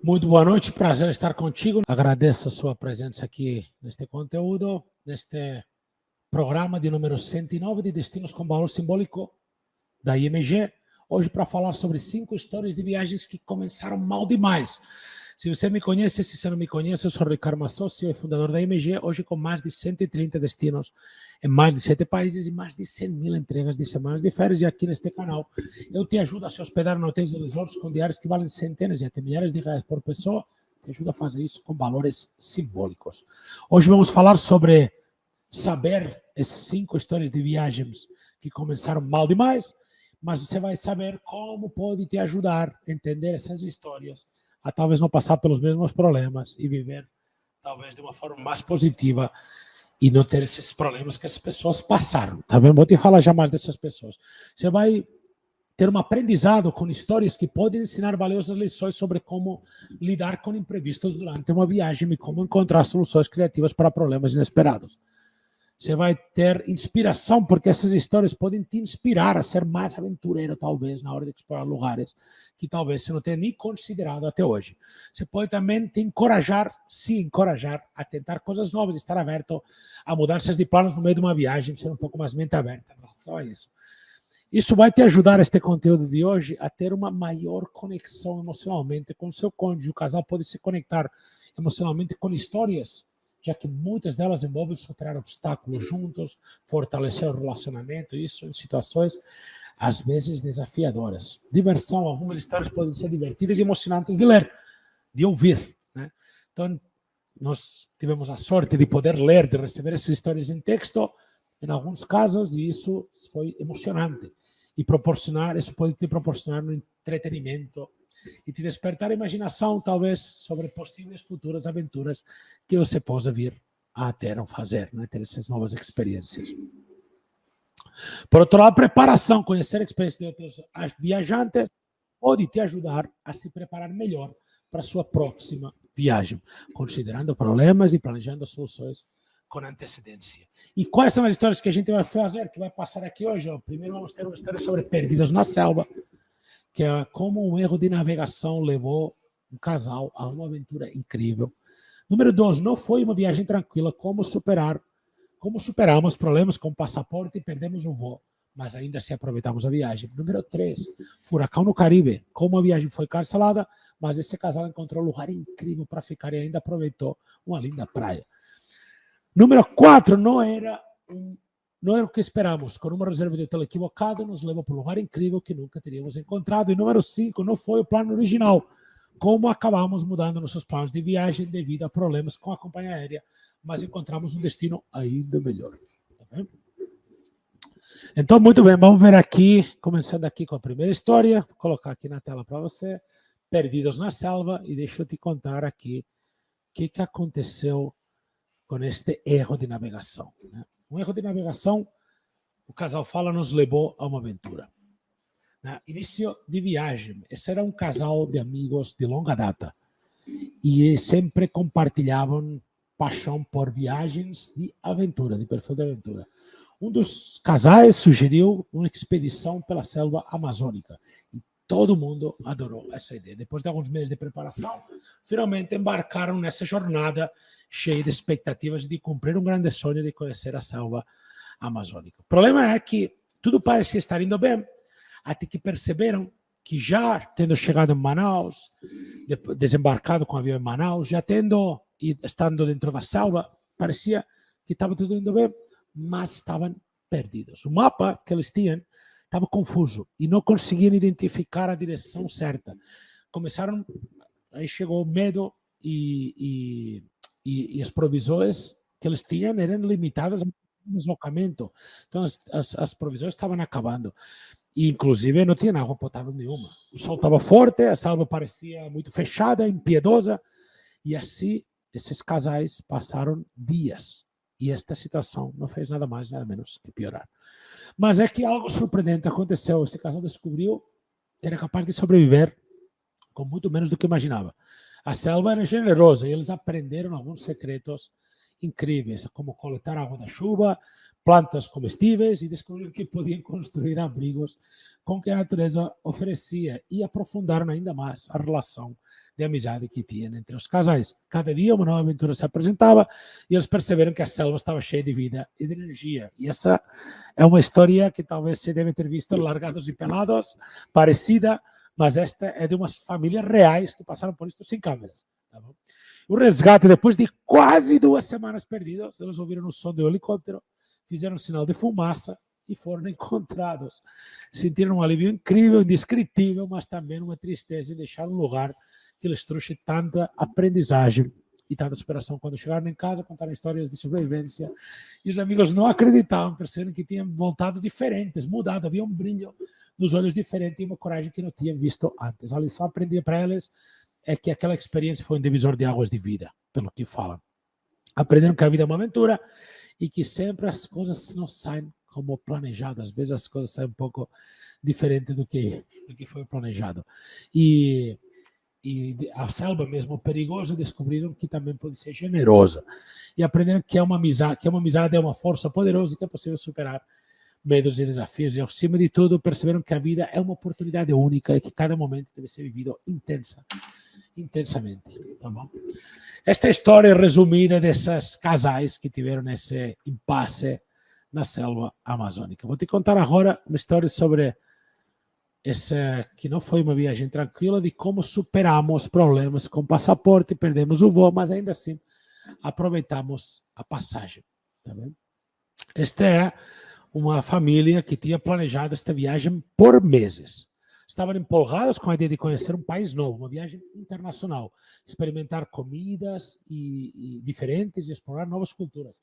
Muito boa noite, prazer estar contigo. Agradeço a sua presença aqui neste conteúdo, neste programa de número 109 de Destinos com Valor Simbólico da IMG. Hoje para falar sobre 5 histórias de viagens que começaram mal demais. Se você me conhece, se você não me conhece, eu sou Ricardo Massossi, fundador da IMG, hoje com mais de 130 destinos em mais de 7 países e mais de 100.000 entregas de semanas de férias. E aqui neste canal eu te ajudo a se hospedar em hotéis e resorts com diárias que valem centenas e até milhares de reais por pessoa. Te ajudo a fazer isso com valores simbólicos. Hoje vamos falar sobre saber essas 5 histórias de viagens que começaram mal demais, mas você vai saber como pode te ajudar a entender essas histórias, a talvez não passar pelos mesmos problemas e viver talvez de uma forma mais positiva e não ter esses problemas que as pessoas passaram, tá vendo? Vou te falar já mais dessas pessoas. Você vai ter um aprendizado com histórias que podem ensinar valiosas lições sobre como lidar com imprevistos durante uma viagem e como encontrar soluções criativas para problemas inesperados. Você vai ter inspiração, porque essas histórias podem te inspirar a ser mais aventureiro, talvez, na hora de explorar lugares que talvez você não tenha nem considerado até hoje. Você pode também te encorajar, se encorajar a tentar coisas novas, estar aberto a mudanças de planos no meio de uma viagem, ser um pouco mais mente aberta em relação a isso. Isso vai te ajudar, este conteúdo de hoje, a ter uma maior conexão emocionalmente com o seu cônjuge. O casal pode se conectar emocionalmente com histórias, já que muitas delas envolvem superar obstáculos juntos, fortalecer o relacionamento, isso em situações, às vezes, desafiadoras. Diversão, algumas histórias podem ser divertidas e emocionantes de ler, de ouvir, né? Então, nós tivemos a sorte de poder ler, de receber essas histórias em texto, em alguns casos, e isso foi emocionante. E isso pode te proporcionar um entretenimento e te despertar a imaginação, talvez, sobre possíveis futuras aventuras que você possa vir a ter ou fazer, né? Ter essas novas experiências. Por outro lado, preparação, conhecer a experiência de outros viajantes pode te ajudar a se preparar melhor para a sua próxima viagem, considerando problemas e planejando soluções com antecedência. E quais são as histórias que a gente vai fazer, que vai passar aqui hoje? Primeiro vamos ter uma história sobre perdidos na selva, que é como um erro de navegação levou um casal a uma aventura incrível. Número 2, não foi uma viagem tranquila, como superamos problemas com o passaporte e perdemos o voo, mas ainda assim aproveitamos a viagem. Número 3, furacão no Caribe, como a viagem foi cancelada, mas esse casal encontrou um lugar incrível para ficar e ainda aproveitou uma linda praia. Número 4, não era o que esperamos. Com uma reserva de hotel equivocada, nos levou para um lugar incrível que nunca teríamos encontrado. E número 5, não foi o plano original. Como acabamos mudando nossos planos de viagem devido a problemas com a companhia aérea, mas encontramos um destino ainda melhor. Tá vendo? Então, muito bem, vamos ver aqui, começando aqui com a primeira história. Vou colocar aqui na tela para você. Perdidos na selva. E deixa eu te contar aqui o que aconteceu com este erro de navegação, né? Um erro de navegação, o casal fala, nos levou a uma aventura. Início de viagem. Esse era um casal de amigos de longa data e sempre compartilhavam paixão por viagens de aventura, de perfil de aventura. Um dos casais sugeriu uma expedição pela selva amazônica e todo mundo adorou essa ideia. Depois de alguns meses de preparação, finalmente embarcaram nessa jornada cheia de expectativas de cumprir um grande sonho de conhecer a selva amazônica. O problema é que tudo parecia estar indo bem, até que perceberam que já tendo chegado em Manaus, desembarcado com o avião em Manaus, já tendo e estando dentro da selva, parecia que estava tudo indo bem, mas estavam perdidos. O mapa que eles tinham estava confuso e não conseguiam identificar a direção certa. Aí chegou o medo e as provisões que eles tinham eram limitadas ao deslocamento. Então as provisões estavam acabando. E, inclusive, não tinha água potável nenhuma. O sol estava forte, a selva parecia muito fechada, impiedosa. E assim, esses casais passaram dias. E esta situação não fez nada mais, nada menos que piorar. Mas é que algo surpreendente aconteceu. Esse casal descobriu que era capaz de sobreviver com muito menos do que imaginava. A selva era generosa e eles aprenderam alguns secretos incríveis, como coletar água da chuva, plantas comestíveis e descobriram que podiam construir abrigos com que a natureza oferecia e aprofundaram ainda mais a relação de amizade que tinham entre os casais. Cada dia uma nova aventura se apresentava e eles perceberam que a selva estava cheia de vida e de energia. E essa é uma história que talvez você deve ter visto Largados e Pelados, parecida, mas esta é de umas famílias reais que passaram por isso sem câmeras. Tá bom? O resgate, depois de quase 2 semanas perdidas, eles ouviram o som do helicóptero, fizeram um sinal de fumaça e foram encontrados. Sentiram um alívio incrível, indescritível, mas também uma tristeza em deixar um lugar que lhes trouxe tanta aprendizagem e tanta superação. Quando chegaram em casa, contaram histórias de sobrevivência e os amigos não acreditavam, perceberam que tinham voltado diferentes, mudado, havia um brilho nos olhos diferente e uma coragem que não tinham visto antes. A lição aprendida para eles é que aquela experiência foi um divisor de águas de vida, pelo que falam. Aprenderam que a vida é uma aventura e que sempre as coisas não saem como planejado. Às vezes as coisas saem um pouco diferente do que foi planejado. E a selva mesmo perigosa, descobriram que também pode ser generosa. E aprenderam que uma amizade é uma força poderosa e que é possível superar medos e desafios. E, acima de tudo, perceberam que a vida é uma oportunidade única e que cada momento deve ser vivido intensamente. Tá bom? Esta é a história resumida desses casais que tiveram esse impasse na selva amazônica. Vou te contar agora uma história sobre que não foi uma viagem tranquila, de como superamos problemas com passaporte, perdemos o voo, mas ainda assim aproveitamos a passagem. Tá bem? Esta é uma família que tinha planejado esta viagem por meses. Estavam empolgados com a ideia de conhecer um país novo, uma viagem internacional, experimentar comidas diferentes e explorar novas culturas.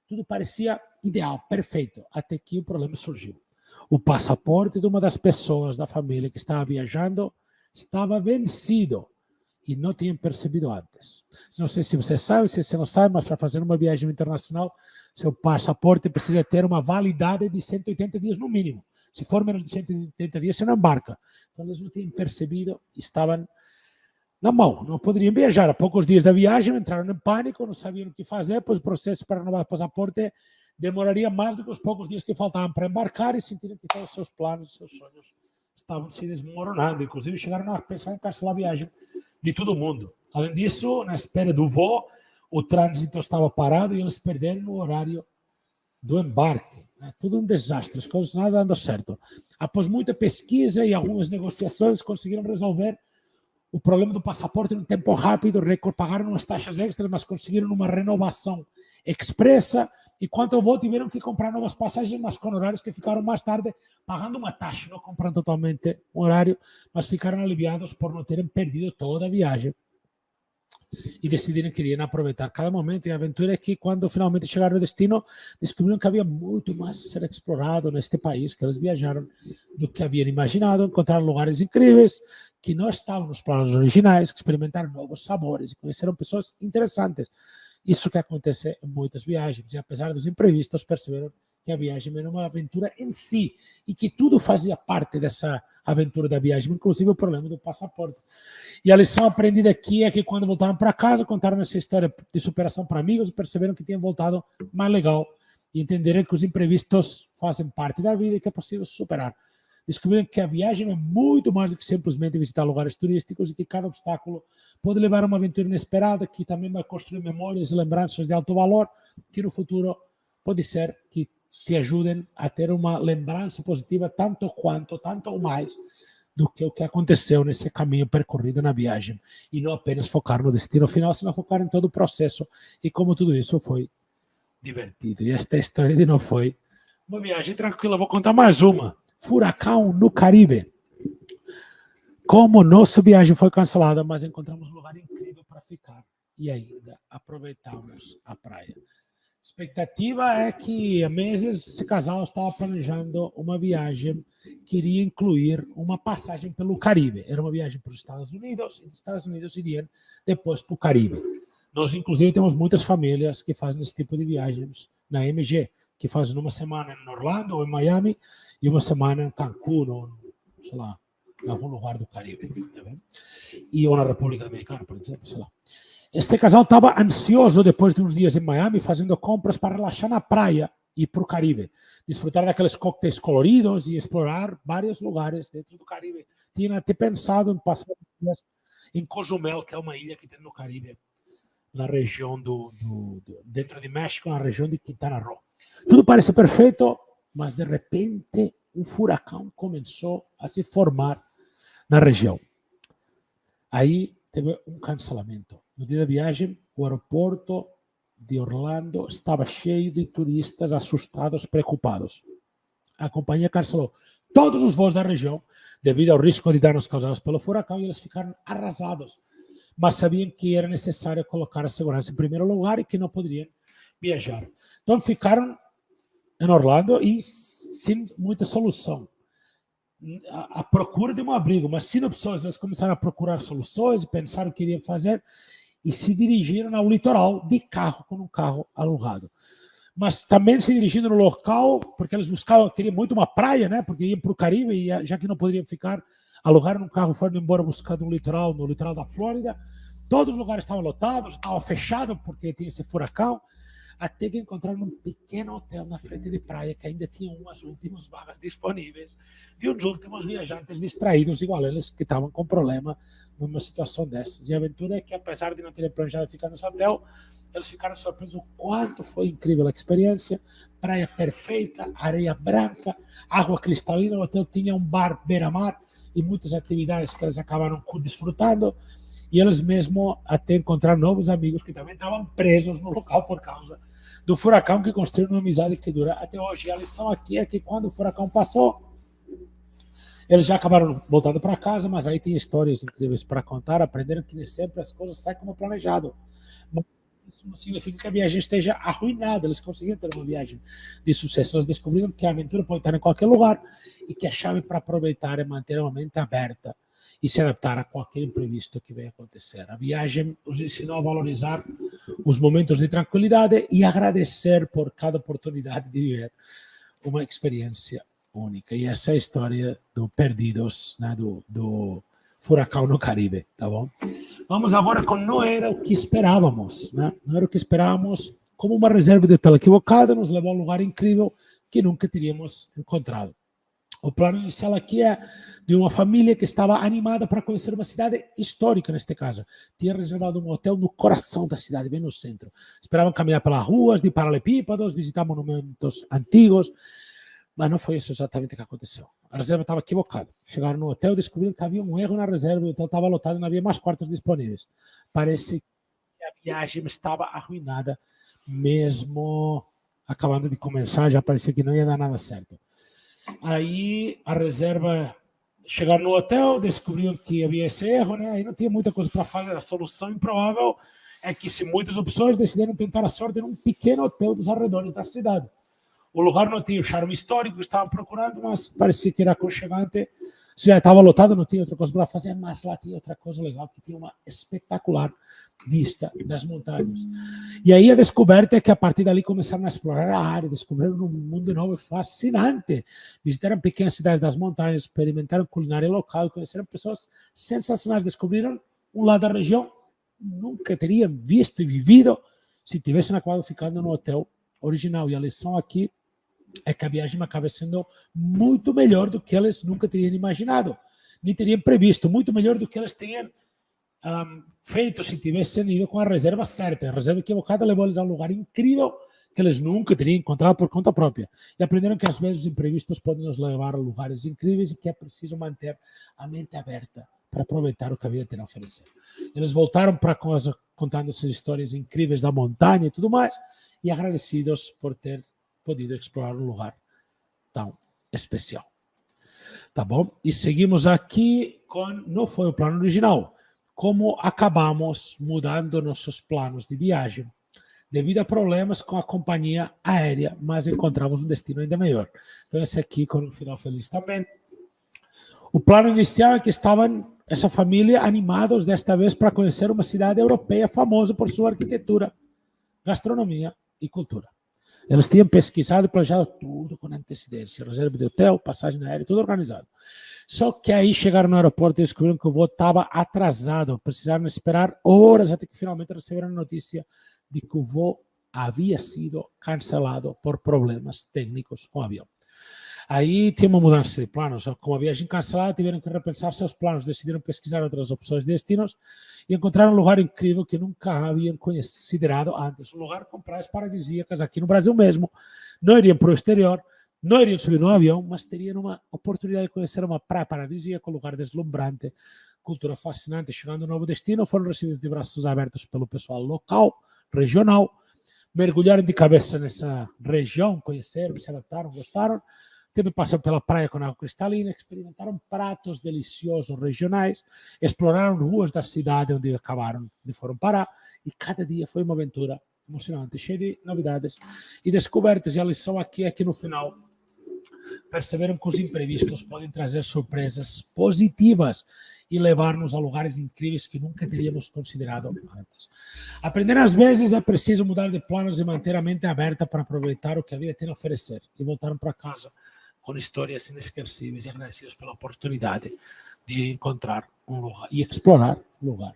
Tudo parecia ideal, perfeito, até que o problema surgiu. O passaporte de uma das pessoas da família que estava viajando estava vencido e não tinham percebido antes. Não sei se você sabe, se você não sabe, mas para fazer uma viagem internacional, seu passaporte precisa ter uma validade de 180 dias no mínimo. Se for menos de 180 dias, você não embarca. Então, eles não tinham percebido, estavam na mão, não poderiam viajar. A poucos dias da viagem, entraram em pânico, não sabiam o que fazer, pois o processo para renovar o passaporte demoraria mais do que os poucos dias que faltavam para embarcar e sentiram que todos os seus planos, seus sonhos estavam se desmoronando. Inclusive, chegaram a pensar em cancelar a viagem de todo mundo. Além disso, na espera do voo, o trânsito estava parado e eles perderam o horário do embarque. É tudo um desastre, as coisas nada dando certo. Após muita pesquisa e algumas negociações, conseguiram resolver o problema do passaporte em um tempo rápido, pagaram umas taxas extras, mas conseguiram uma renovação expressa, e quanto ao voo, tiveram que comprar novas passagens, mas com horários que ficaram mais tarde pagando uma taxa, não comprando totalmente o horário, mas ficaram aliviados por não terem perdido toda a viagem e decidiram que iriam aproveitar cada momento. E a aventura é que, quando finalmente chegaram ao destino, descobriram que havia muito mais a ser explorado neste país que eles viajaram do que haviam imaginado. Encontraram lugares incríveis que não estavam nos planos originais, experimentaram novos sabores e conheceram pessoas interessantes. Isso que acontece em muitas viagens. E apesar dos imprevistos, perceberam que a viagem era uma aventura em si e que tudo fazia parte dessa aventura da viagem, inclusive o problema do passaporte. E a lição aprendida aqui é que, quando voltaram para casa, contaram essa história de superação para amigos e perceberam que tinham voltado mais legal e entenderam que os imprevistos fazem parte da vida e que é possível superar. Descobriram que a viagem é muito mais do que simplesmente visitar lugares turísticos e que cada obstáculo pode levar a uma aventura inesperada, que também vai construir memórias e lembranças de alto valor, que no futuro pode ser que te ajudem a ter uma lembrança positiva tanto ou mais do que o que aconteceu nesse caminho percorrido na viagem, e não apenas focar no destino final, senão focar em todo o processo e como tudo isso foi divertido. E esta história de não foi uma viagem tranquila. Vou contar mais uma. Furacão no Caribe. Como nossa viagem foi cancelada, mas encontramos um lugar incrível para ficar e ainda aproveitamos a praia. A expectativa é que há meses esse casal estava planejando uma viagem que iria incluir uma passagem pelo Caribe. Era uma viagem para os Estados Unidos, e dos Estados Unidos iriam depois para o Caribe. Nós, inclusive, temos muitas famílias que fazem esse tipo de viagens na MG, que fazem uma semana em Orlando ou em Miami e uma semana em Cancún ou, sei lá, em algum lugar do Caribe. Tá bem? Ou na República Dominicana, por exemplo, sei lá. Este casal estava ansioso depois de uns dias em Miami, fazendo compras para relaxar na praia ir para o Caribe, desfrutar daqueles coquetéis coloridos e explorar vários lugares dentro do Caribe. Tinha até pensado em passar dias em Cozumel, que é uma ilha que tem no Caribe, na região dentro de México, na região de Quintana Roo. Tudo parece perfeito, mas de repente um furacão começou a se formar na região. Aí teve um cancelamento. No dia da viagem, o aeroporto de Orlando estava cheio de turistas assustados, preocupados. A companhia cancelou todos os voos da região devido ao risco de danos causados pelo furacão e eles ficaram arrasados. Mas sabiam que era necessário colocar a segurança em primeiro lugar e que não poderiam viajar. Então ficaram em Orlando e sem muita solução. A procura de um abrigo, mas sem opções. Eles começaram a procurar soluções, pensaram o que iriam fazer e se dirigiram ao litoral de carro, com um carro alugado. Mas também se dirigindo no local, porque eles queriam muito uma praia, né? Porque iam para o Caribe e já que não poderiam ficar, alugaram um carro e foram embora buscando no litoral da Flórida. Todos os lugares estavam lotados, estava fechado porque tinha esse furacão. Até que encontraram um pequeno hotel na frente de praia que ainda tinha umas últimas vagas disponíveis de uns últimos viajantes distraídos, igual eles, que estavam com problema numa situação dessas. E a aventura é que, apesar de não terem planejado ficar nesse hotel, eles ficaram surpresos o quanto foi incrível a experiência. Praia perfeita, areia branca, água cristalina. O hotel tinha um bar beira-mar e muitas atividades que eles acabaram desfrutando. E eles mesmo até encontraram novos amigos que também estavam presos no local por causa do furacão, que construíram uma amizade que dura até hoje. E a lição aqui é que quando o furacão passou, eles já acabaram voltando para casa, mas aí tem histórias incríveis para contar, aprenderam que nem sempre as coisas saem como planejado. Mas isso não significa que a viagem esteja arruinada, eles conseguiram ter uma viagem de sucesso, eles descobriram que a aventura pode estar em qualquer lugar e que a chave para aproveitar é manter a mente aberta e se adaptar a qualquer imprevisto que venha acontecer. A viagem os ensinou a valorizar os momentos de tranquilidade e agradecer por cada oportunidade de viver uma experiência única. E essa é a história do Perdidos, né, do furacão no Caribe, tá bom? Vamos agora com Não Era o que Esperávamos, né? Não era o que esperávamos, como uma reserva de hotel equivocada nos levou a um lugar incrível que nunca teríamos encontrado. O plano inicial aqui é de uma família que estava animada para conhecer uma cidade histórica, neste caso. Tinha reservado um hotel no coração da cidade, bem no centro. Esperavam caminhar pelas ruas de paralelepípedos, visitar monumentos antigos, mas não foi isso exatamente o que aconteceu. A reserva estava equivocada. Chegaram no hotel e descobriram que havia um erro na reserva, o hotel estava lotado e não havia mais quartos disponíveis. Parece que a viagem estava arruinada, mesmo acabando de começar, já parecia que não ia dar nada certo. Aí a reserva chegaram no hotel, descobriram que havia esse erro, né? Aí não tinha muita coisa para fazer. A solução improvável é que, se muitas opções, decidiram tentar a sorte num pequeno hotel dos arredores da cidade. O lugar não tinha o charme histórico que estavam procurando, mas parecia que era aconchegante. Já estava lotado, não tinha outra coisa para fazer, mas lá tinha outra coisa legal, que tinha uma espetacular vista das montanhas. E aí a descoberta é que a partir dali começaram a explorar a área, descobriram um mundo novo e fascinante. Visitaram pequenas cidades das montanhas, experimentaram culinária local, conheceram pessoas sensacionais, descobriram um lado da região que nunca teriam visto e vivido se tivessem acabado ficando no hotel original. E a lição aqui é que a viagem acaba sendo muito melhor do que eles nunca teriam imaginado, nem teriam previsto, muito melhor do que eles teriam feito se tivessem ido com a reserva certa. A reserva equivocada levou eles a um lugar incrível que eles nunca teriam encontrado por conta própria. E aprenderam que às vezes os imprevistos podem nos levar a lugares incríveis e que é preciso manter a mente aberta para aproveitar o que a vida tem a oferecer. Eles voltaram para casa contando essas histórias incríveis da montanha e tudo mais, e agradecidos por ter podido explorar um lugar tão especial. Tá bom? E seguimos aqui com não foi o plano original. Como acabamos mudando nossos planos de viagem devido a problemas com a companhia aérea, mas encontramos um destino ainda melhor. Então, esse aqui com um final feliz também. O plano inicial é que estavam essa família animados desta vez para conhecer uma cidade europeia famosa por sua arquitetura, gastronomia e cultura. Eles tinham pesquisado e planejado tudo com antecedência, reserva de hotel, passagem aérea, tudo organizado. Só que aí chegaram no aeroporto e descobriram que o voo estava atrasado. Precisaram esperar horas até que finalmente receberam a notícia de que o voo havia sido cancelado por problemas técnicos com o avião. Aí tinha uma mudança de planos. Com a viagem cancelada, tiveram que repensar seus planos, decidiram pesquisar outras opções de destinos e encontraram um lugar incrível que nunca haviam considerado antes. Um lugar com praias paradisíacas aqui no Brasil mesmo. Não iriam para o exterior, não iriam subir no avião, mas teriam uma oportunidade de conhecer uma praia paradisíaca, um lugar deslumbrante, cultura fascinante. Chegando a um novo destino, foram recebidos de braços abertos pelo pessoal local, regional, mergulharam de cabeça nessa região, conheceram, se adaptaram, gostaram. Também passaram pela praia com água cristalina, experimentaram pratos deliciosos regionais, exploraram ruas da cidade onde acabaram de foram parar, e cada dia foi uma aventura emocionante, cheia de novidades e descobertas. E a lição aqui é que no final perceberam que os imprevistos podem trazer surpresas positivas e levar-nos a lugares incríveis que nunca teríamos considerado antes. Aprender às vezes é preciso mudar de planos e manter a mente aberta para aproveitar o que a vida tem a oferecer. E voltaram para casa com histórias inesquecíveis e agradecidos pela oportunidade de encontrar um lugar e explorar um lugar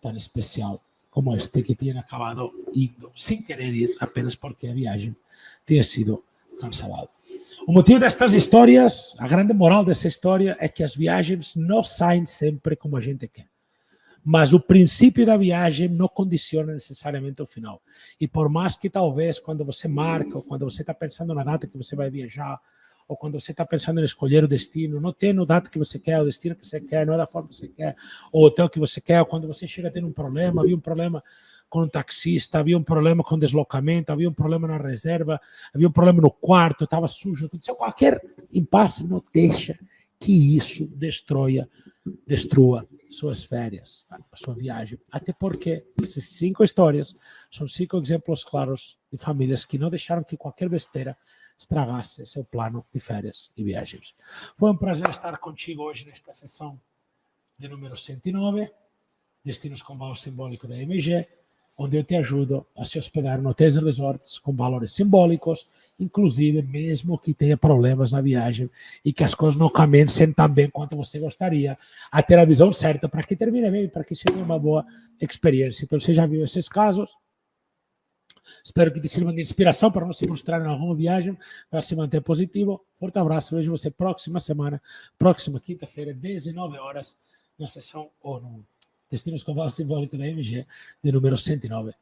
tão especial como este que tinham acabado indo sem querer ir, apenas porque a viagem tinha sido cancelada. O motivo destas histórias, a grande moral dessa história é que as viagens não saem sempre como a gente quer. Mas o princípio da viagem não condiciona necessariamente o final. E por mais que talvez quando você marca, ou quando você está pensando na data que você vai viajar, ou quando você está pensando em escolher o destino, não tem o data que você quer, o destino que você quer, não é da forma que você quer, ou o hotel que você quer, ou quando você chega a ter um problema, havia um problema com o taxista, havia um problema com o deslocamento, havia um problema na reserva, havia um problema no quarto, estava sujo, aconteceu qualquer impasse, não deixa que isso destrua suas férias, a sua viagem. Até porque essas 5 histórias são 5 exemplos claros de famílias que não deixaram que qualquer besteira estragasse seu plano de férias e viagens. Foi um prazer estar contigo hoje nesta sessão de número 109, Destinos com Valor Simbólico da MG, onde eu te ajudo a se hospedar em hotéis e resorts com valores simbólicos, inclusive mesmo que tenha problemas na viagem e que as coisas não caminhem tão bem quanto você gostaria, a ter a visão certa para que termine bem, para que seja uma boa experiência. Então, você já viu esses casos? Espero que te sirvam de inspiração para não se frustrar em alguma viagem, para se manter positivo. Forte abraço, vejo você próxima semana, próxima quinta-feira, 19 horas, na sessão ou no Destinos com Valor Simbólico da MG, de número 109.